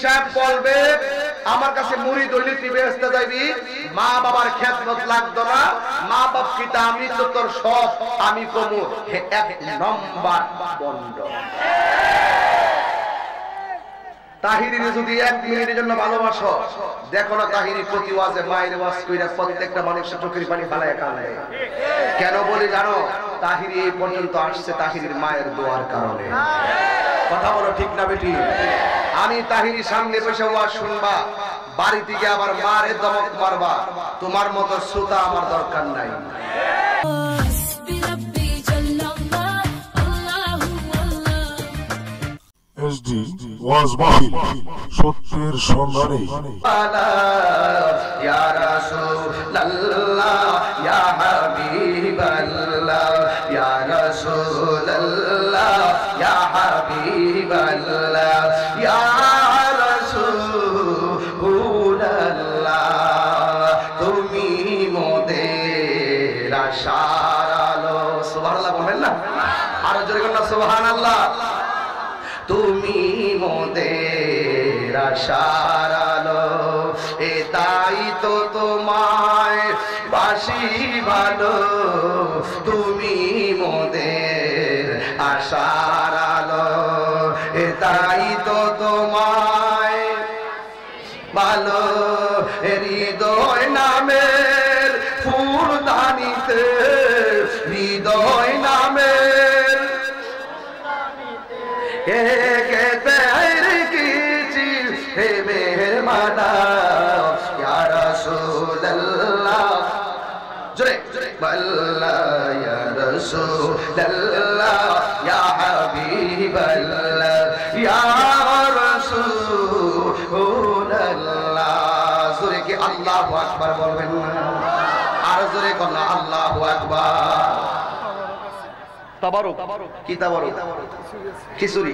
সাহেব বলবে আমার কাছে মুড়ি দৈনিক বেহেশতে যাইবি, মা বাবার খেদমত লাগতো না, মা বাপ কিতা আমি তো তোর সব আমি কমু, হে এক নম্বর বন্ড। তাহিরির যদি 1 মিনিটের জন্য ভালোবাসো, দেখো না তাহিরি প্রতি ওয়াজে মায়ের ওয়াজ কইরা প্রত্যেকটা মানুষের চোখের পানি ফালায় কাঁদে। কেন বলি জানো? তাহিরি এই পর্যন্ত আসছে তাহিরির মায়ের দোয়ার কারণে। কথা বলো ঠিক না বেটি? আমি তাহিরি সামনে বসে ওয়াজ শুনবা, বাড়ি থেকে আবার মারে দমক মারবা, তোমার মতো শ্রোতা আমার দরকার নাই। SD ওয়াজ মাহফিল সত্যের সন্ধানে। ইয়া রাসূলুল্লাহ ইয়া হাবিবাল্লাহ ইয়া রাসূলুল্লাহ ইয়া হাবিবাল্লাহ ইয়া রাসূলুল্লাহ তুমি মোদের আশার আলো। সুবহানাল্লাহ বলবেন না? আরো জোরে বলুন না সুবহানাল্লাহ। তুমি মোদের আশার আলো, এ তাই তো তোমায় বাসি ভালো, তুমি মোদের আশার আলো, এ তাই তো তোমায় ভালো। হৃদয় নামের ফুলদানিতে, হৃদয় নামের कहते রেখেছি হে মেহরবানা ইয়া রাসূলুল্লাহ। জোরে আল্লাহ ইয়া রাসূলুল্লাহ ইয়া হাবিবাল্লাহ ইয়া রাসূলুল্লাহ। জোরে কি আল্লাহু আকবার বলবেন না? আর জোরে কোন আল্লাহু আকবার। তাবারুক কি তাবারুক? খিচুড়ি।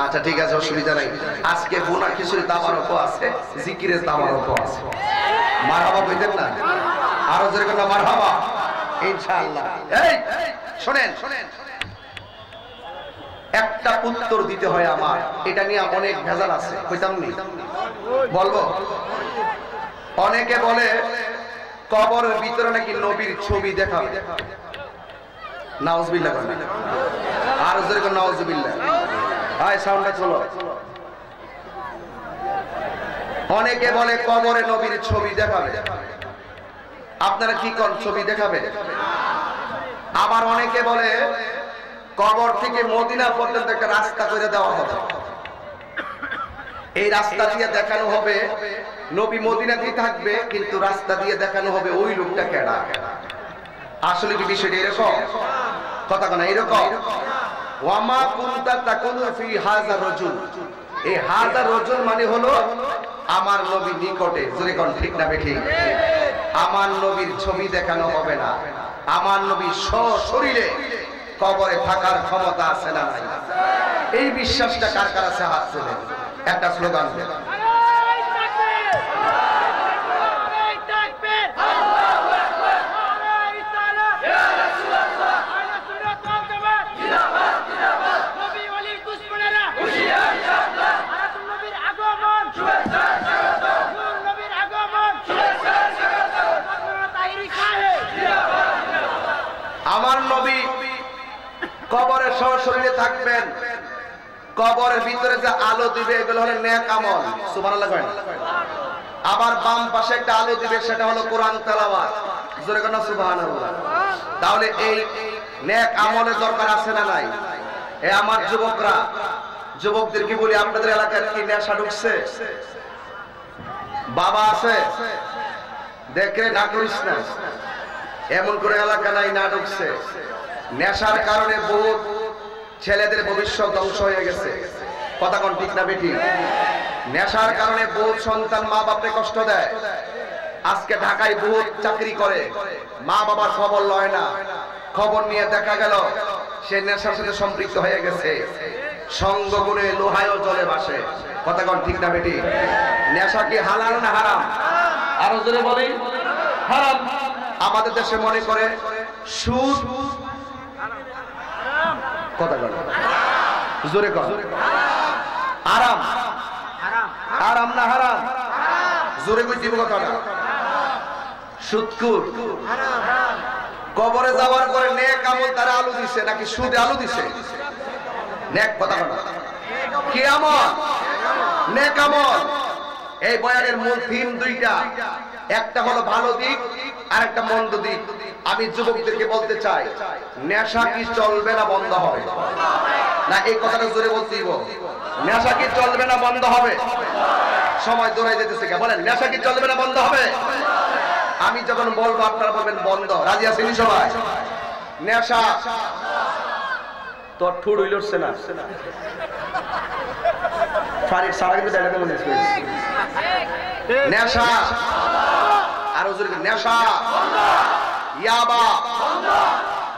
আচ্ছা ঠিক আছে, অসুবিধা নাই। আজকে বোনা খিচুড়ি তাবারুকও আছে, জিকিরের তাবারুকও আছে। মারহাবা কইতেন না? আরো জোরে কোন মারহাবা ইনশাআল্লাহ। এই শুনেন, একটা উত্তর দিতে হয় আমার, এটা নিয়ে অনেক ভেজাল আছে, কইতাম নি? বলবো? অনেকে বলে কবরের ভিতরে নাকি নবীর ছবি দেখাবে। নাউজুবিল্লাহ বলেন। আর জোরে কোন নাউজুবিল্লাহ। হাই সাউন্ডটা চলো। অনেকে বলে কবরে নবীর ছবি দেখাবে। আপনারা কি কোন ছবি দেখাবে? আবার অনেকে বলে কবর থেকে মদিনা পর্যন্ত একটা রাস্তা করে দেওয়া হবে, এই রাস্তা দিয়ে দেখানো হবে নবী মদিনাতেই থাকবে, কিন্তু রাস্তা দিয়ে দেখানো হবে ওই লোকটা কেডা। আসলে কি বিষয়টা এরকম? কথা কোন এরকম? ওয়ামা কুনতা তাকুনু ফি হাযা রাজুল, এই হাযা রাজুল মানে হলো আমার নবী নিকটে। জোরে কোন ঠিক না বেঠিক? আমার নবীর ছবি দেখানো হবে না, আমার নবী সশরীরে কবরে থাকার ক্ষমতা আছে না নাই? এই বিশ্বাসটা কার কার আছে? হাত তুলেন, একটা স্লোগান দেন। আমার নবী কবরে সশরীরে থাকবেন, কবরের ভিতরে যে আলো দিবে এগুলো হলো নেক আমল। সুবহানাল্লাহ করেন। আবার বাম পাশে একটা আলো দিবে, সেটা হলো কোরআন তেলাওয়াত। জোরে কোন সুবহানাল্লাহ। তাহলে এই নেক আমলের দরকার আছে না নাই? এ আমার যুবকরা, যুবকদেরকে বলি, আপনাদের এলাকায় কি নেশা ঢুকছে? বাবা আছে দেখে না করিস না, এমন করে এলাকা নাই না ঢুকছে। নেশার কারণে বহুত ছেলেদের ভবিষ্যৎ ধ্বংস হয়ে গেছে। কথা কোন ঠিক না বেঠিক? নেশার কারণে বহুত সন্তান মা বাপকে কষ্ট দেয়। আজকে ঢাকায় বহুত চাকরি করে, মা বাবার খবর লয় না, খবর নিয়ে দেখা গেল সে নেশার সাথে সম্পৃক্ত হয়ে গেছে। সঙ্গ গুণে লোহায়ও জলে ভাসে। কথা কোন ঠিক না বেঠিক? নেশা কি হালাল না হারাম? আরো জোরে বলি হারাম। আমাদের দেশে মনে করে সুদ কথা বলে জোরে কর আরাম, হারাম না হারাম? জোরে কই দিব কথাটা। সুদখোর কবরে যাওয়ার পরে নেক আমল তারা আলু দিছে নাকি সুদে আলু দিছে? নেক কথা বলা কিয়ামত নেক আমল। এই বয়ানের মূল থিম দুইটা, একটা হলো ভালো দিক আর একটা মন্দ দিক। আমি যুবকদেরকে বলতে চাই, নেশা কি চলবে না বন্ধ হবে? না এই কথাটা জোরে বলতেই বল। নেশা কি চলবে না বন্ধ হবে? সময় দৌড়াই যেতেছে, বলেন নেশা কি চলবে না বন্ধ হবে? আমি যখন বলবো আপনারা বলবেন বন্ধ। রাজি আছেন সবাই? নেশা তোর ঠুড় উইলছে না ফারিক সারা কিন্তু ডায়লগ মনে আছে। নেশা আর হুজুর নেশা ইয়াবা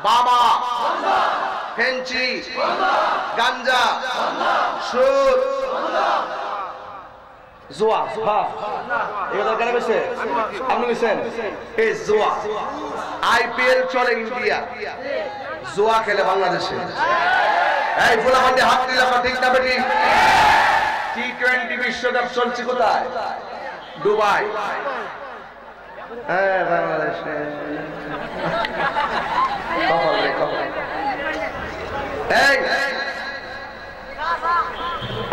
বাবা ফেঞ্চি গাঞ্জা সুদ জুয়া। হ্যাঁ এটা কেন কইছে? আপনি কইছেন এই জুয়া। আইপিএল চলে ইন্ডিয়া, জুয়া খেলে বাংলাদেশে। এই ফুলাবান্ডি হাত দিলাম ঠিক না বেটি? টি20 বিশ্বকাপ চলছে কোথায়? দুবাই। হ্যাঁ বাংলাদেশে কপাল রে কপাল। এই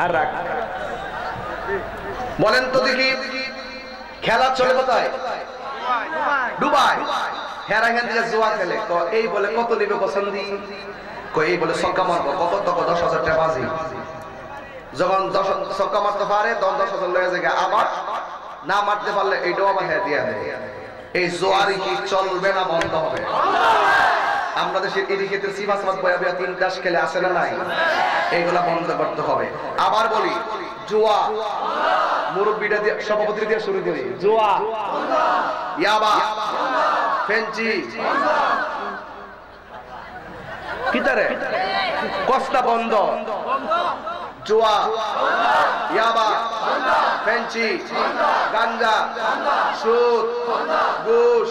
আর রাখ বলেন তো দেখি, খেলা চলে কোথায়? দুবাই। হেরা এখান থেকে জুয়া খেলে। এই বলে কত নিবে পছন্দি? এই বলে ছক্কা মারবো, কত তক 10,000 টাকা বাজি। যখন ছক্কা মারতে পারে তখন 10,000 লয়ে যায়। আবার না মারতে পারলে এইটাও আবার হ্যাঁ দিয়া দেয়। এই জোয়ারি কি চলবে না বন্ধ হবে? আমরা দেশের এদিকে সিফাসমাত বয়া বয়া 3 দাস খেলে আসে না নাই? এইগুলা বন্ধ করতে হবে। আবার বলি জুয়া, মুরব্বিটা দিয়ে সভাপতি দিয়ে শুরু করি। জুয়া ইয়াবা ফেঞ্চি কিতারে কস্তা বন্ধ। জুয়া ইয়াবা ফেঞ্চি গাঞ্জা সুদ ঘুষ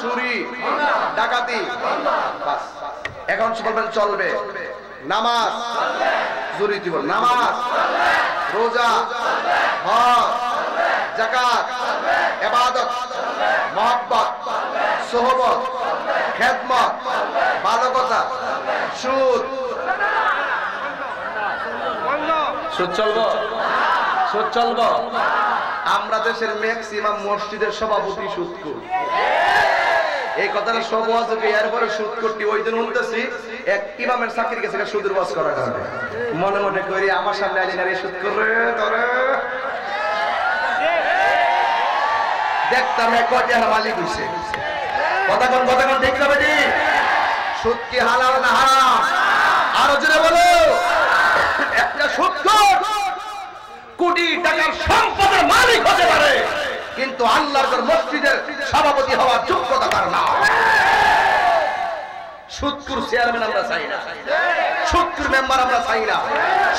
চুরি ডাকাতি। বাস এখন বলবেন চলবে। নামাজ জোরে দিব, নামাজ রোজা হজ যাকাত ইবাদত মহব্বত সোহবত খেদমত ভালো কথা সুদ সুদ চলবো, সুদ চলবো। আমরা দেশের ম্যাক্সিমাম মসজিদের সভাপতি সুদখোর। এই কথাটা সব ওয়াজকে এরপরে সুদ করতে ওই দিন শুনতেছি এক ইমামের চাকরি গেছে সুদের ওয়াজ করার কারণে। মনে মনে করি আমার সামনে আইলি না রে সুদ করে ধরে দেখতাম কয়টা মালিক হইছে। কথা কোন ঠিক না বেটি? সুদ কি হালাল না হারাম? আরো জোরে বলো। একটা সুদখোর কোটি টাকার সম্পদের মালিক হতে পারে, কিন্তু আল্লাহর মসজিদের সভাপতি হওয়ার যোগ্যতা তার না। সুদখোর চেয়ারম্যান আমরা চাই না, সুদখোর মেম্বার আমরা চাই না,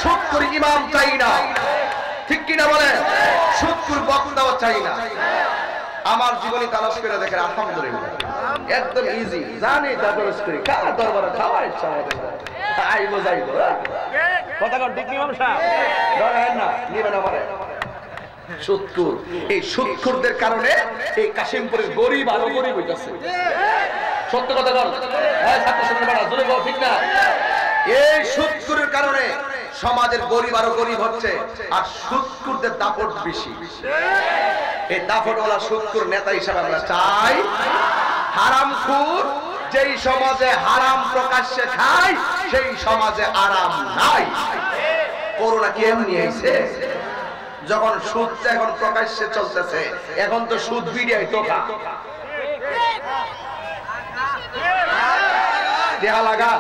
সুদখোর ইমাম চাই না, ঠিক কিনা বলেন? সুদখোর বক্তাও চাই না। আমার জীবনী তালাশ করে দেখেন আলহামদুলিল্লাহ একদম ইজি। জানি তালাশ করি কার দরবারে খাওয়া ইচ্ছা হবে আইবো যাইবো। কথা কোন ঠিক ইমাম সাহেব? ধরেন না নিবেন আমারে। সুদখোর, এই সুদখোরদের কারণে এই কাশিমপুরের গরিব আরো গরিব হইতাছে। সত্য কথা বল। হ্যাঁ ছাত্র সংসদ বড় জোরে বল, ঠিক না? এই সুদখোরের কারণে সমাজের গরিব আরো গরিব হচ্ছে, আর সুদখোরদের দাপট বেশি। এই দাপটওয়ালা সুদখোর নেতা হিসেবে আমরা চাই। হারামখোর যেই সমাজে হারাম প্রকাশ্যে খায় সেই সমাজে আরাম নাই। করোনা কি এমনি আইছে? যখন সুদটা এখন প্রকাশ্যে চলতেছে, এখন তো সুদ বিডিআই তোকা টেহা লাগা,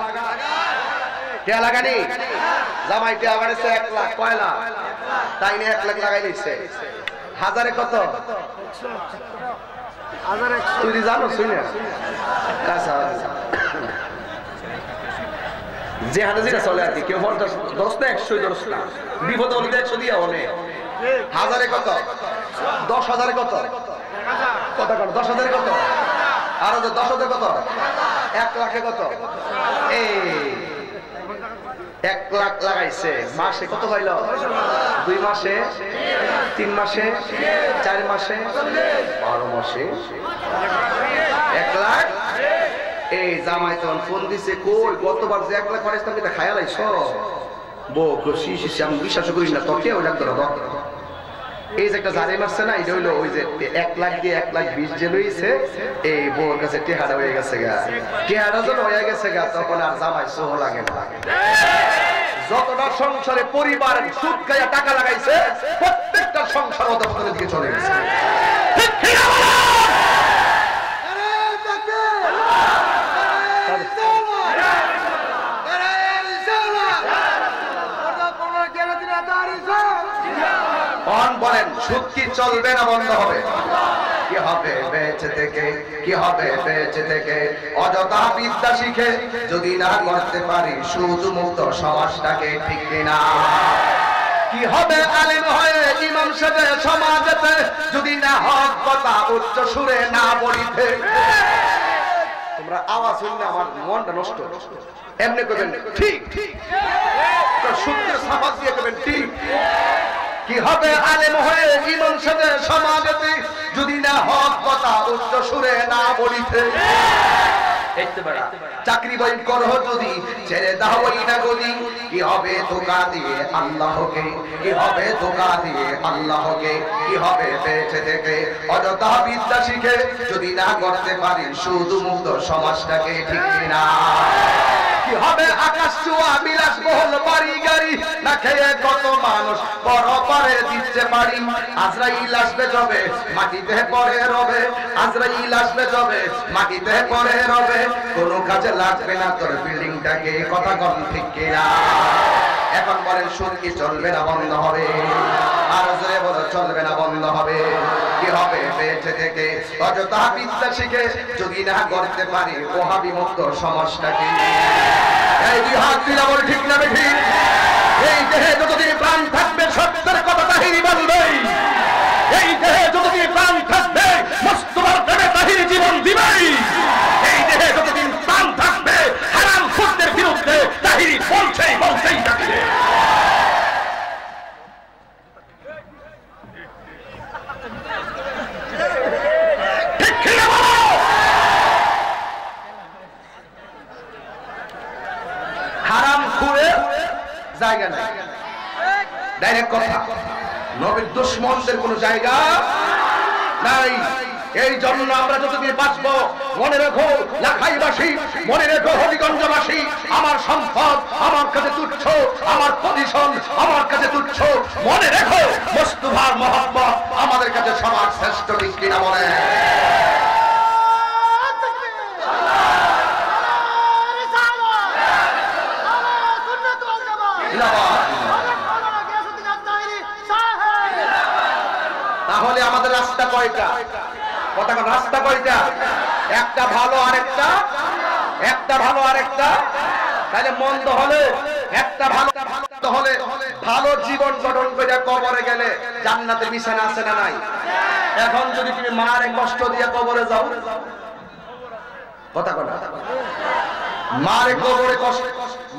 টেহা লাগানি জামাই টেহা বাড়েছে 1 লাখ। কয় লাখ? তাই নিয়ে 1 লাখ লাগাই নিচ্ছে। হাজারে কত? তুই জানো শুনে যে হাতে যেটা চলে আর কি, কেউ 50 10 না 100 10 না, বিপদ হলে 100 দিয়া অনেক। হাজারে কত? 10,000 কত? কত কত? 10,000 কত? আর 10,000 কত? 1 লাখে কত? এই 1 লাখ লাগাইছে, মাসে কত হইল? 2 মাসে, 3 মাসে, 4 মাসে, 12 মাসে 1 লাখ। এই জামাই তখন ফোন দিছে, কই গতবার যে 1 লাখ খরচ তুমি তা খায়া লাইছ? বউ খুশি শিশি, আমি বিশ্বাস করি না তোকে ওই ডাক্তার। এই যে একটা জারি মারছে না, এটা হইলো ওই যে 1 লাখ দিয়ে 1 লাখ 20 যে লইছে, এই বউর কাছে টেহারা হয়ে গেছে গা। টেহারা যখন হয়ে গেছে গা, তখন আর জামাই সোহ লাগে না। যতটা সংসারে পরিবার সুদ খাইয়া টাকা লাগাইছে, প্রত্যেকটা সংসার অধঃপতনের দিকে চলে গেছে। বলেন সুদ কি চলবে না বন্ধ হবে? কি হবে বেঁচে থেকে, কি হবে বেঁচে থেকে অযথা বিদ্যা শিখে যদি না করতে পারি সুদ মুক্ত সমাজটাকে, ঠিক কিনা? কি হবে আলেম হয়ে ইমাম সাহেব সমাজেতে যদি না হক কথা উচ্চ সুরে না বলিতে? তোমরা আওয়াজ শুনলে আমার মনটা নষ্ট। এমনি করবেন ঠিক, সূত্রের সাফাত দিয়ে করবেন ঠিক। কি হবে আলেম হয়ে ইমাম সাহেব সমাজেতে যদি না হক কথা উচ্চ সুরে না বলিতে? চাকরি বই করো যদি ছেড়ে দাও না গদি, কি হবে ধোঁকা দিয়ে আল্লাহকে, কি হবে ধোঁকা দিয়ে আল্লাহকে? কি হবে বেঁচে থেকে অযথা বিদ্যা শিখে যদি না করতে পারি সুদ মুক্ত সমাজটাকে, ঠিক কিনা? কি হবে আকাশ ছোঁয়া বিলাস বহুল বাড়ি গাড়ি না খেয়ে কত মানুষ বড় পারে দিচ্ছে বাড়ি? আজরাইল আসবে যবে মাটিতে পড়ে রবে, আজরাইল আসবে যবে মাটিতে পড়ে রবে, কোনো কাজে লাগবে না তোর বিল্ডিংটাকে, কথা কম ঠিক কিনা? এখন বলেন সুদ কি চলবে না বন্ধ হবে? আর জোরে বলো চলবে না বন্ধ হবে? কি হবে বেঁচে থেকে অযথা বিদ্যা শিখে যদি না করতে পারি ওহাবি মুক্ত সমাজটাকে? এই দুই হাত দিলে বল ঠিক না বেঠি? এই দেহে যতদিন প্রাণ থাকবে সত্যের কথা তাহিরি বলবে। এই দেহে যতদিন প্রাণ থাকবে মুস্তফার প্রেমে তাহিরি জীবন দিবে। এই দেহে যতদিন প্রাণ থাকবে হারাম খুদের বিরুদ্ধে তাহিরি বলছেই থাকবে। হারাম খুঁড়ে জায়গা নাই, ডাইরেক্ট কথা। নবীর দুশমনদের কোনো জায়গা নাই। এই জন্য আমরা যতদিন বাঁচবো মনে রেখো লাখাইবাসী, মনে রেখো হবিগঞ্জবাসী, আমার সম্পদ আমার কাছে তুচ্ছ, আমার পজিশন আমার কাছে তুচ্ছ। মনে রেখো মুস্তফার মহব্বত আমাদের কাছে সবার শ্রেষ্ঠ, ঠিক কিনা বলে? তাহলে আমাদের রাস্তা কয়টা? কথা কথা, রাস্তা কয়টা? একটা ভালো আরেকটা, একটা ভালো আরেকটা। তাহলে মন্দ হলে একটা ভালো হলে ভালো জীবন গঠন করে কবরে গেলে জান্নাতের বিছানা আছে না নাই? এখন যদি তুমি মারে কষ্ট দিয়ে কবরে যাও, কথা কথা,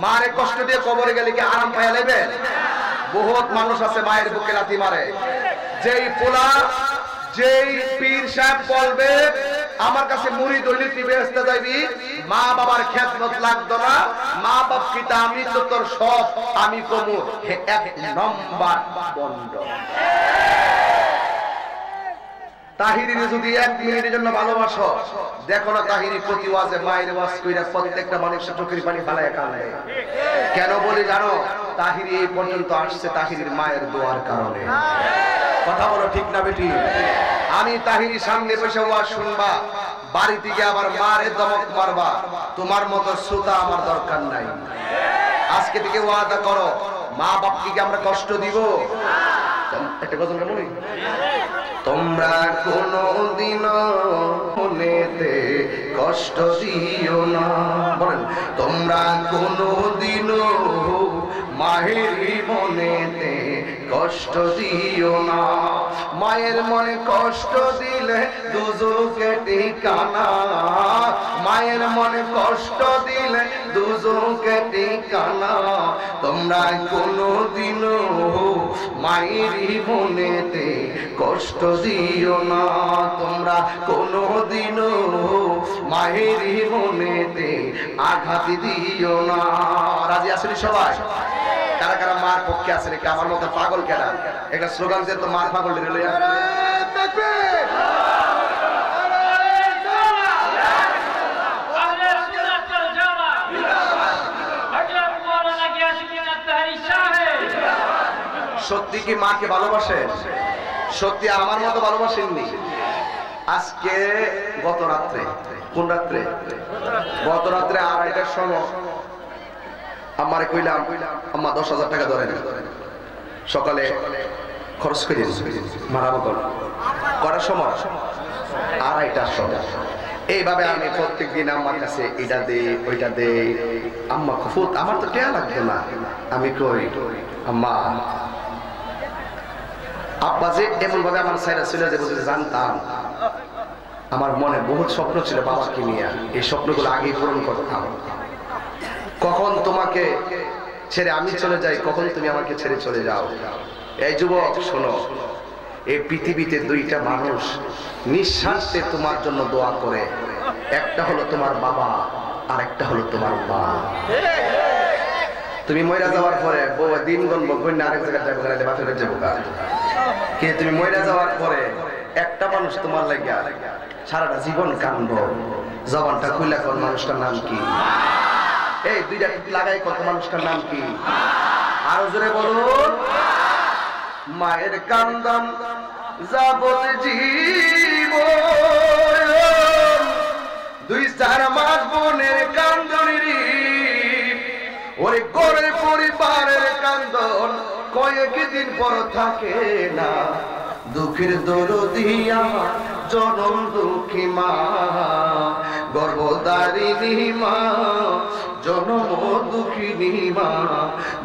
মারে কষ্ট দিয়ে কবরে গেলে কি আরাম পাইয়া নেবে? বহুত মানুষ আছে মায়ের বুকে লাথি মারে। যেই পোলা, যেই পীর সাহেব বলবে আমার কাছে মুরিদ হইলে তুই বেহেশতে যাবি, মা বাবার খেদমত লাগতো না, মা বাপ কিতা আমি তো তোর সব, আমি কমু, এক নম্বর বন্ধ। তাহিরির যদি 1 মিনিটের জন্য ভালোবাসো, দেখো না তাহিরি প্রতি ওয়াজে মায়ের ওয়াজ কইরা প্রত্যেকটা মানুষের চোখের পানি ফালায় কাঁদে। কেন বলি জানো? তাহিরি এই পর্যন্ত আসছে তাহিরির মায়ের দোয়ার কারণে। কথা বলো ঠিক না বেটি? আমি তাহিরি সামনে বসে ওয়াজ শুনবা, বাড়ি থেকে আবার মারে দমক মারবা, তোমার মতো শ্রোতা আমার দরকার নাই। আজকে থেকে ওয়াদা করো, মা বাপকে আমরা কষ্ট দিব? একটা কথা বলি, তোমরা কোনদিন মনেতে কষ্ট দিও না। বলেন, তোমরা কোনদিন মায়ের মনেতে কষ্ট দিও না। মায়ের মনে কষ্ট দিলে দুজকে ঠিকানা, মায়ের মনে কষ্ট দিলে দুজকে ঠিকানা। তোমরা কোনোদিনও মায়েরই মনেতে কষ্ট দিও না, তোমরা কোনোদিনও মায়েরই মনেতে আঘাত দিও না। রাজি আছেন সবাই? কারা কারা মার পক্ষে আছেন? কি আমার মতো পাগল কেনা একটা স্লোগান দিয়ে তো মার পাগল লইয়া সত্যি কি মাকে ভালোবাসেন? সত্যি আমার মতো ভালোবাসেননি? আজকে গত রাত্রে, কোন রাত্রে? গত রাত্রে 2:30টার সময় আমারে কইলাম আম্মা 10,000 টাকা ধরেন, সকালে খরচ করে মারামো করার সময় 2:30টার সময়। এইভাবে আমি প্রত্যেকদিন আম্মার কাছে এটা দে ওইটা দে, আম্মা খুব আমার তো টেয়া লাগতো না। আমি কই আম্মা আব্বা যে এমন ভাবে আমার সাইডে ছিল যে বুঝতে জানতাম, আমার মনে বহুত স্বপ্ন ছিল বাবাকে নিয়ে, এই স্বপ্নগুলো আগেই পূরণ করতাম। কখন তোমাকে ছেড়ে আমি চলে যাই, কখন তুমি আমাকে ছেড়ে চলে যাও। এই যুবক শোনো, এই পৃথিবীতে দুইটা মানুষ নিঃস্বার্থে তোমার জন্য দোয়া করে, একটা হলো তোমার বাবা আর একটা হলো তোমার মা। তুমি মইরা যাওয়ার পরে বউ দিন গণব কন্যা আরেক জায়গায় যাবো, গেলে বাপের যাবো গা, কিন্তু তুমি মইরা যাওয়ার পরে একটা মানুষ তোমার লাগিয়া সারাটা জীবন কাঁদবো। জবানটা খুইলা কোন মানুষটার নাম কি? এই দুইটা লাগাই কত মানুষটার নাম কি? আরো জোরে বলুন। মায়ের কান্দন যাবত জীবন, 2-4 মাস বোনের কান্দনেরই, ওরে করে পরিবারের কান্দন কয়েকদিন পর থাকে না। দুঃখের দরদি আমার জনম দুঃখী মা, গর্ভধারিণী মা, জনম দুঃখিনী মা,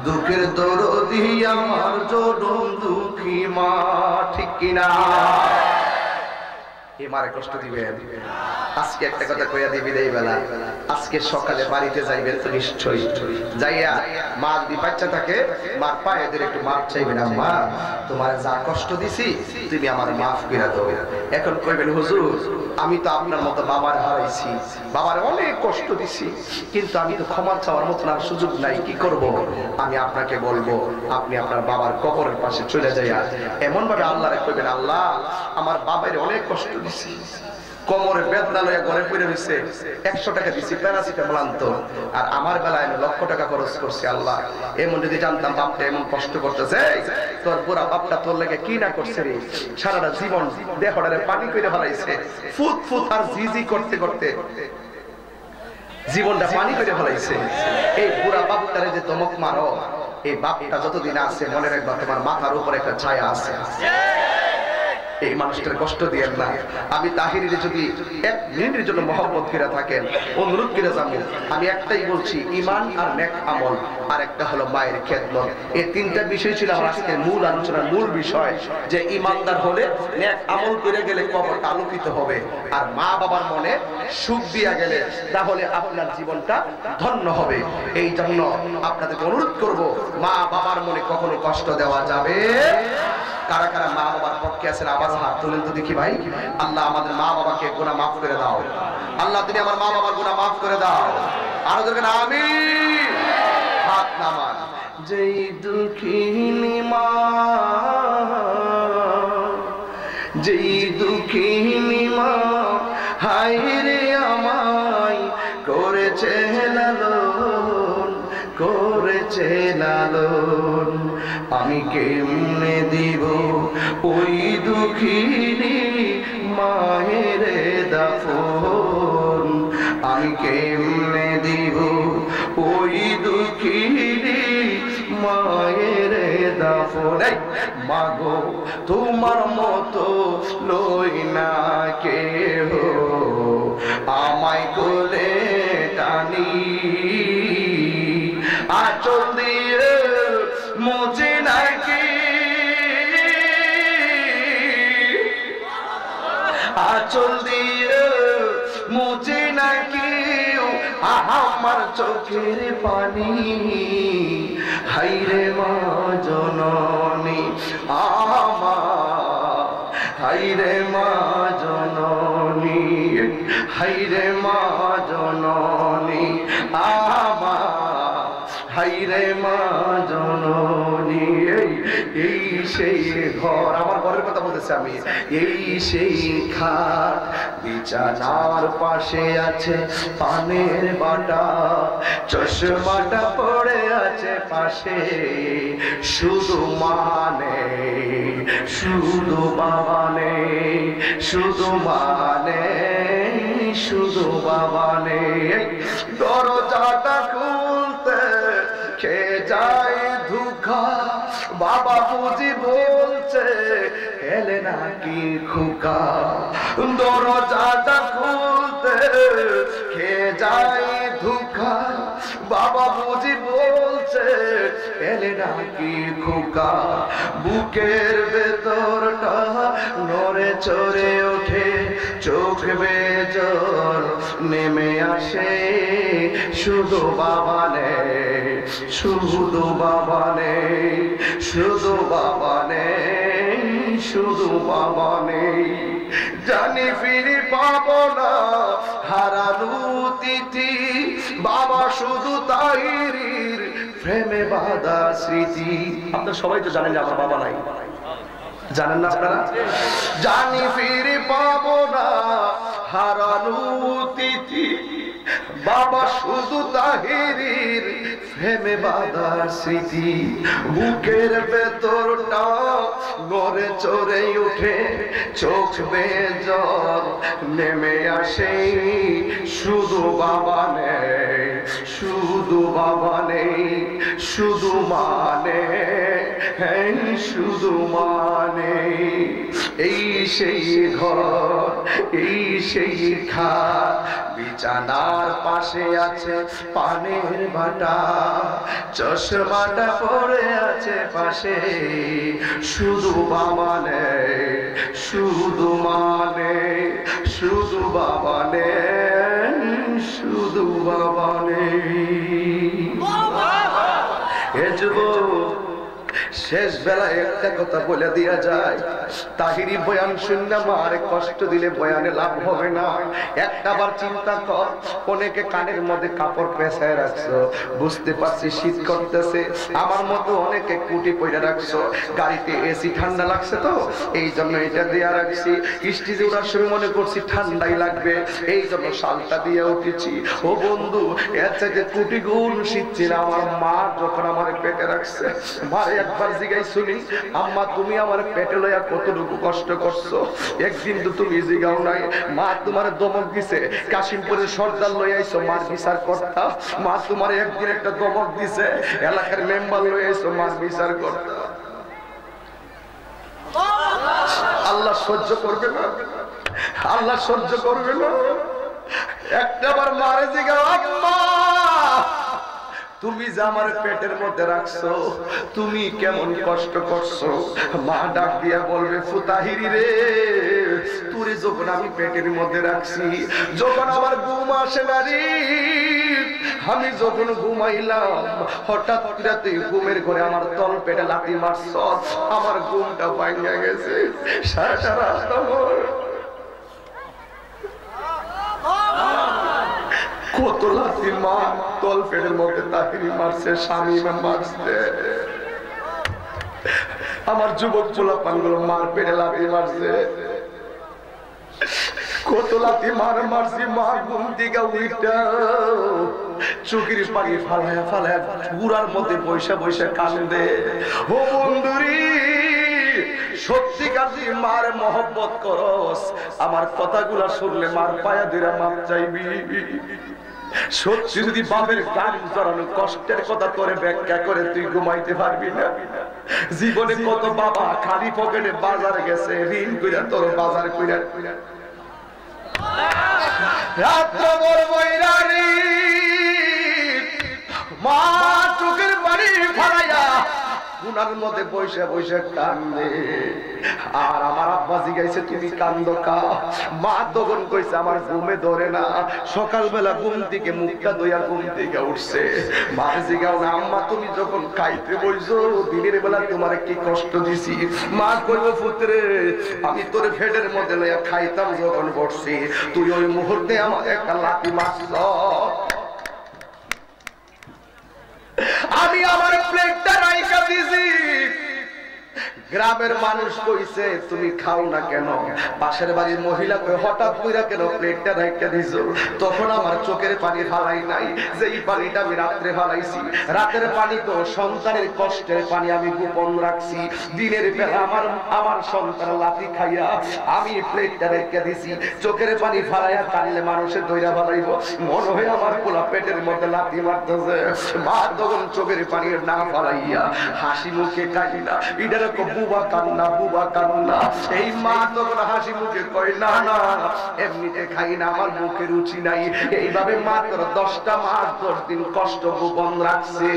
দুঃখের দরদি আমার জনম দুঃখী মা। ঠিক কিনা? মারে কষ্ট দিবেন। আজকে একটা কথা কইয়া দিবি দেই বেলা, আজকে সকালে বাড়িতে যাইবেন তো নিশ্চয়ই, যাইয়া মা যদি বাচ্চা থাকে মার পায়ে ধরে একটু মাপ চাইবেন, মা তোমার যা কষ্ট দিছি তুমি আমার মাফ করে দাও। এখন কইবেন হুজুর আমি তো আপনার মতো বাবার হারাইছি, বাবার অনেক কষ্ট দিছি, কিন্তু আমি তো ক্ষমা চাওয়ার মতো আর সুযোগ নাই, কি করব? আমি আপনাকে বলবো আপনি আপনার বাবার কবরের পাশে চলে যাইয়া এমন ভাবে আল্লাহরে কইবেন, আল্লাহ আমার বাবার অনেক কষ্ট দিছি, কোমরে বেদনা লইয়া ঘরে পড়ে রইছে, 100 টাকা দিছি প্যারাসিটামল আনতো, আর আমার বেলায় আমি লক্ষ টাকা খরচ করছি। আল্লাহ এমন যদি জানতাম বাপটা এমন কষ্ট করতেছে, তোর বুড়া বাপটা তোর লাগে কি না করছে রে, সারাটা জীবন দেহটারে পানি করে ফেলাইছে, ফুট ফুট আর জিজি করতে করতে জীবনটা পানি করে ফেলাইছে। এই বুড়া বাপটারে যে তমক মারো, এই বাপটা যতদিন আছে মনে রাখবা তোমার মাথার উপর একটা ছায়া আছে। এই মানুষটার কষ্ট দিয়েন না। আমি তাহিরের যদি 1 মিনিটের জন্য মহব্বত করে থাকেন, অনুরোধ করে যাবো, আমি একটাই বলছি, ঈমান আর নেক আমল, আর একটা হলো মায়ের খেদমত। এই 3টা বিষয় ছিল আমার আজকের মূল আলোচনার মূল বিষয়, যে ঈমানদার হলে নেক আমল করে গেলে কবরটা আলোকিত হবে, আর মা বাবার মনে সুখ দিয়া গেলে তাহলে আপনার জীবনটা ধন্য হবে। এই জন্য আপনাদেরকে অনুরোধ করব, মা বাবার মনে কখনো কষ্ট দেওয়া যাবে। কারা কারা মা বাবার পক্ষে আছেন আবার হাত তুলেন তো দেখি ভাই। আল্লাহ আমাদের মা বাবাকে গুনাহ মাফ করে দাও, আল্লাহ তুমি আমার মা বাবার গুনাহ মাফ করে দাও। আরো দরকার আমিন। হাত নামান। যেই দুঃখিনী মা, যেই দুঃখিনী মা হায় রে আমায় করেছে লালন, করেছে লালন, আমি কেমনে দিব ওই দুঃখিনী মায়ের দাফন, আমি কেমনে দিব ওই দুঃখিনী মায়ের দাফন। মাগো তোমার মতো লই না কেহ আমায় কোলে টানি, আঁচল দিয়ে মুছে নাকি আঁচল দিয়ে মুছে না কেউ আমার চোখের পানি। হাইরে মা জননী আমার, হাইরে মা জননী, হাইরে মা জননী আমার, হাইরে মা জননী। এই সেই ঘর, আমার ঘরের কথা বলতেছি আমি। এই সেই খাট, বিছানার পাশে আছে পানের বাটা, চশমাটা পড়ে আছে পাশে। শুধু মানে, শুধু বাবা নেই, শুধু মানে, শুধু বাবা নেই। দরজাটা খুলতে খেয়ে যায় ধোঁকা, বাবা বুঝি বলছে এলে নাকি খোকা। দরজাটা খুলতে খেয়ে যায় ধোঁকা, বাবা বুঝি বলছে এলে নাকি খোকা। বুকের ভেতরটা নড়ে চড়ে ওঠে, চোখ বেয়ে জল নেমে আসে। শুধু বাবা নেই, শুধু বাবা নেই, শুধু বাবা নেই, শুধু বাবা নেই। জানি ফিরে পাবো না হারানো তিথি, বাবা শুধু তাহিরির প্রেমে বাঁধা স্মৃতি। আপনারা সবাই তো জানেন যে আমার বাবা নাই, জানেন না আপনারা? জানি ফিরে পাবো না হারানো তিথি, বাবা শুধু তাহিরির প্রেমে বাঁধা স্মৃতি। বুকের ভেতরটা নড়ে চড়ে উঠে, চোখ বেয়ে জল নেমে আসে। শুধু বাবা নেই, শুধু বাবা নেই, শুধু মানে, শুধু মানে। এই সেই ঘর, এই সেই খাট, বিছানার পাশে আছে পানের বাটা, চশমাটা পড়ে আছে পাশে। শুধু বাবা নেই, শুধু মানে, শুধু বাবা নেই, শুধু বাবা নেই। এ যুবক, শেষ বেলায় একটা কথা বলে দিয়া যায়, তাহিরি বয়ান শুনলে মার কষ্ট দিলে বয়ানে লাভ হবে না। একটা বার চিন্তা কর, অনেকে কানের মধ্যে কাপড় পেঁচায় রাখছো, বুঝতে পারছি শীত করতেছে, আমার মতো অনেকে কুটি পয়রা রাখছো, গাড়িতে এসি ঠান্ডা লাগছে তো এই জন্য এটা দিয়া রাখছি, স্টেজে ওঠার সময় মনে করছি ঠান্ডাই লাগবে এই জন্য শালটা দিয়ে উঠেছি। ও বন্ধু, এর চাইতে কোটি গুণ শীত ছিল আমার মা যখন আমার পেটে রাখছে। মারে একবার জিগাই শুনি, আম্মা তুমি আমার পেটে লইয়া কতটুকু কষ্ট করছো, একদিন তো তুমি জিগাও নাই। মা তোমার দমক দিছে, কাশিমপুরের সর্দার লইয়াইছো মার বিচার করতা, মা তোমার একদিন একটা দমক দিছে, এলাকার মেম্বার লইয়াইছো মার বিচার করতা। আল্লাহ সহ্য করবে না, আল্লাহ সহ্য করবে না। একটাবার মারে জিগাও, আম্মা তুমি যে আমার পেটের মধ্যে রাখছো তুমি কেমন কষ্ট করছো। মা ডাক দিয়া বলবে, ফুতাহিরি রে, তুই যখন আমি পেটের মধ্যে রাখছি, যখন আমার ঘুম আসে না রে, আমি যখন ঘুমাইলাম হঠাৎ রাতে ঘুমের ঘরে আমার তল পেটে লাথি মারছ, আমার ঘুমটা ভাঙা গেছে। সারাটা রাত আমার কত লাথি মা তল পেটের মধ্যে তাহিরি মারছে, স্বামী মারছে, আমার যুবক পোলাপানগুলো মার পেটে লাথি মারছে, কত লাথি মারছি। মা ঘুম থেকে উইটা চোখের পানি ফালায়া ফালায়া পুরার মধ্যে বৈশা বৈশা কান্দে। ও বন্ধুরি, সত্যিকার তুই মার মহব্বত করস, আমার কথাগুলা শুনলে মার পায়া দিরা মাপ চাইবি। সত্যি যদি বাপের গান জড়ানো কষ্টের কথা তোরে ব্যাখ্যা করে তুই ঘুমাইতে পারবি না। জীবনে কত বাবা খালি পকেটে বাজার গেছে, ঋণ কইরা তোর বাজার কইরা রাত্র বড় বৈরারি মা চোখের পানি ফালাইয়া গুনার মধ্যে বসে বসে কান্দে। আর আমার আব্বা জিগাইছে তুমি কান্দো কা? মা তখন কইছে আমার ঘুমে ধরে না। সকালবেলা ঘুম থেকে মুখটা ধুইয়া ঘুম থেকে উঠছে। মা জিগাও না আম্মা তুমি যখন খাইতে বইছো দিনের বেলা তোমার কি কষ্ট দিছি? মা কইবো পুত্রে আমি তোর পেটের মধ্যে লইয়া খাইতাম যখন বসছি তুই ওই মুহূর্তে আমার একটা লাথি মারছ। আমি আমার প্লেটটা রাইখা দিছি। গ্রামের মানুষ কইছে তুমি খাও না কেন? পাশের বাড়ির মহিলা কই হঠাৎ কইরা কেন প্লেটটা রাইখা দিছো? তখন আমার চোখের পানি ফালাই নাই যে এই পানিটা আমি রাত্রে ফালাইছি। রাতের পানি তো সন্তানের কষ্টের পানি আমি গোপন রাখছি। দিনের বেলা আমার সন্তান লাথি খাইয়া আমি প্লেটটা রাইখা দিছি। চোখের পানি ফালাইয়া কানলে মানুষের দইরা ফালাইব। মনে হয় আমার পোলা পেটের মধ্যে লাথি মারতেছে। মা তখন চোখের পানি না ফালাইয়া হাসি মুখে কাঁদিনা ইডার বুবা কান্না বুবা কান্না। এই মা তখন হাসি মুখে কয় না না এমনিতে খাই না আমার মুখে রুচি নাই। এইভাবে মাত্র 10টা মাস 10 দিন কষ্ট গোপন রাখছে।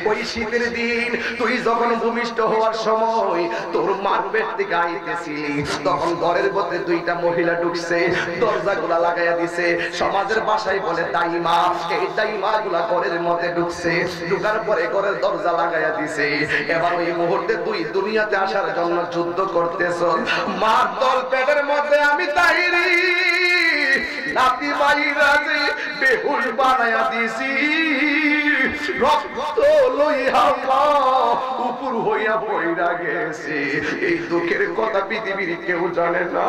ওই শীতের দিন তুই যখন ভূমিষ্ঠ হওয়ার সময় তোর মার পেট থেকে আইতেছিলি তখন ঘরের মধ্যে 2টা মহিলা ঢুকছে। দরজাগুলা লাগাইয়া দিছে। সমাজের ভাষায় বলে দাইমা। এই দাইমা গুলা ঘরের মধ্যে ঢুকছে। ঢুকার পরে ঘরের দরজা লাগাইয়া দিছে। এবার ওই মুহূর্তে তুই দুনিয়াতে আসার জন্য যুদ্ধ করতেছ। মার দল পেটের মধ্যে আমি তাইরি নাতি বাইরা যে বেহুশ বানায়া দিছি। রক্ত লইয়া উপর হইয়া পইরা গেছে। এই দুঃখের কথা পৃথিবীর কেউ জানে না।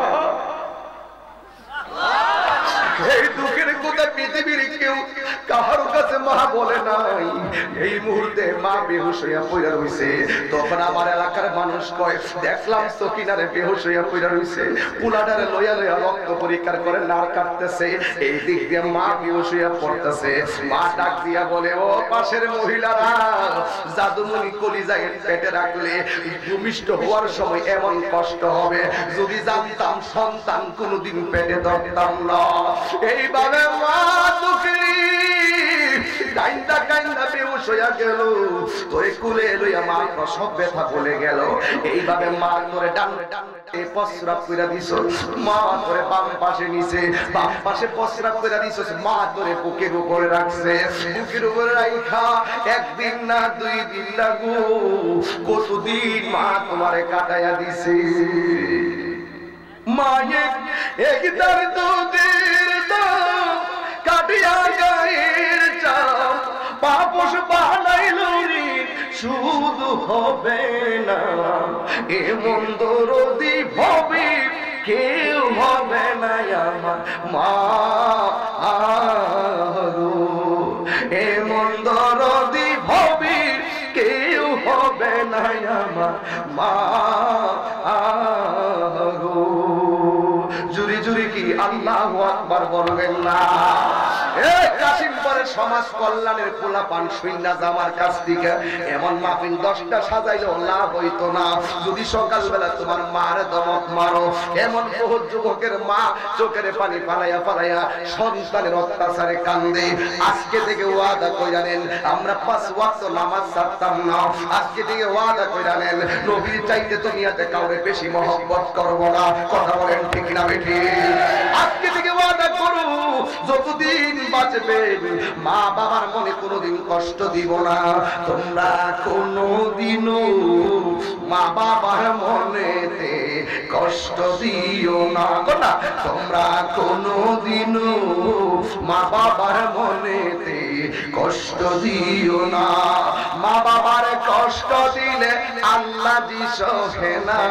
এই দুঃখের কথা পৃথিবীর কেউ কাহার কাছে মা বলে নাই। এই মুহূর্তে মা বেহুশ হইয়া পইরা রইছে। তখন আমার এলাকার মানুষ কয় দেখলাম সকিনারে বেহুশ হইয়া পইরা রইছে। পুলাডারে লইয়া লইয়া রক্ত পরীক্ষা করে নার কাটতেছে। এই দিক দিয়ে মা বেহুশ হইয়া পড়তেছে। মা ডাক দিয়া বলে ও পাশের মহিলারা জাদুমণি কলিজায় পেটে রাখলে ভূমিষ্ঠ হওয়ার সময় এমন কষ্ট হবে। যদি জানতাম সন্তান কোনোদিন পেটে ধরতাম না। এইভাবে মা দুঃখী কাইন্দা কাইন্দা বেহুশ হইয়া গেল। তোরে কুলে লইয়া মা প্রসব ব্যথা বলে গেল। এইভাবে মা তোরে ডানে ডানে প্রস্রাব কইরা দিছ। মা তোরে বাম পাশে নিছে। বাম পাশে প্রস্রাব কইরা দিছ। মা তোরে বুকের উপরে রাখছে। বুকের উপরে রাইখা একদিন না 2 দিন লাগু কতদিন মা তোমারে কাটাইয়া দিছে। মায়ে একদার দুধের দাম কাটিয়া গায়ের চাপ পাপস বানাইল ঋণ শুধু হবে না। এমন দরদি ভবে কেউ হবে না আমার মা। এমন দরদি ভবে কেউ হবে না আমার মা। জুরি জুরি কি আল্লাহু আকবার বলবেন না? এই কাশিমপুরের সমাজ কল্যাণের পোলাপান শূন্য জামার কাছ থেকে এমন মাহফিল 10টা সাজাইলেও লাভ হইতো না যদি সকালবেলা তোমার মার দমক মারো। এমন বহু যুবকের মা চোখের পানি ফালাইয়া ফালাইয়া সন্তানের অত্যাচারে কান্দে। আজকে থেকে ওয়াদা কইরা নেন আমরা 5 ওয়াক্ত নামাজ ছাড়তাম না। আজকে থেকে ওয়াদা কইরা নেন নবীর চাইতে দুনিয়াতে কাউরে বেশি মহব্বত করব না। কথা বলেন ঠিক না বেঠি? আজকে থেকে ওয়াদা করো যতদিন বাঁচবেন মা বাবার মনে কোনোদিন কষ্ট দিব না। তোমরা কোনোদিনও মা বাবার মনেতে কষ্ট দিও না। কথা তোমরা কোনোদিনও মা বাবার মনেতে কষ্ট দিও না। মা বাবার কষ্ট দিলে আল্লাহ জি সহে না।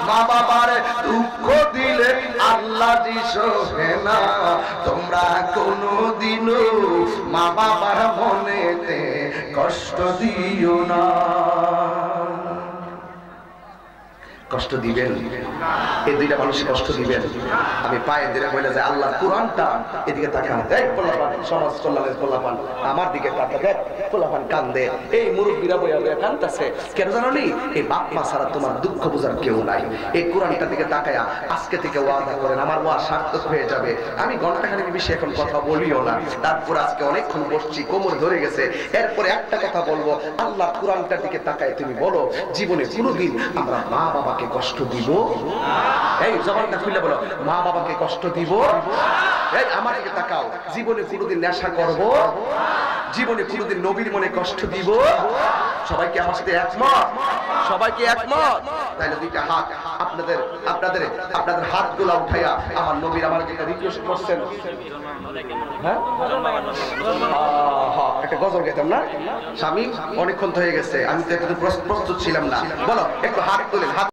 মা বাবার দুঃখ দিলে আল্লাহ জি সহে না। তোমরা কোনোদিনও মা বাবার মনেতে কষ্ট দিও না। কষ্ট দিবেন? এই দুইটা মানুষকে কষ্ট দিবেন? আমি পায়ে ধরে বলে যে আল্লাহ কোরআনটা এদিকে তাকান, দেখ পোলাপান, সমাজ কল্যাণের পোলাপান আমার দিকে তাকা, দেখ পোলাপান কান্দে, এই মুরব্বীরা বইয়া বইয়া কান্দতেছে কেন জানো নি? এই বাপ মা ছাড়া তোমার দুঃখ বোঝার কেউ নাই। এই কোরআনটা দিকে তাকায়া আজকে থেকে ওয়াদা করেন আমার ওয়াজ সার্থক হয়ে যাবে। আমি ঘন্টাখানেক বেশি এখন কথা বলিও না, তারপর আজকে অনেকক্ষণ বসছি, কোমর ধরে গেছে। এরপরে একটা কথা বলবো, আল্লাহ কোরআনটার দিকে তাকায় তুমি বলো জীবনে কোনোদিন আমরা মা বাবাকে কষ্ট দিব? এই জবানটা খুলে বলো, মা বাবাকে কষ্ট দিব? এই আমার দিকে তাকাও, জীবনে কোনোদিন নেশা করব? জীবনে কোনোদিন নবীর মনে কষ্ট দিব? সবাইকে আমার সাথে একমত? সবাইকে একমত? তাহলে দুইটা হাত আপনাদের আপনাদের আপনাদের হাতগুলো উঠাইয়া আমার নবীর আমার একটা রিকোয়েস্ট করছেন। হ্যাঁ একটা গজল গাইতাম না স্বামী? অনেকক্ষণ হয়ে গেছে, আমি তো একটু প্রস্তুত ছিলাম না। বলো একটু হাত তোলেন, হাত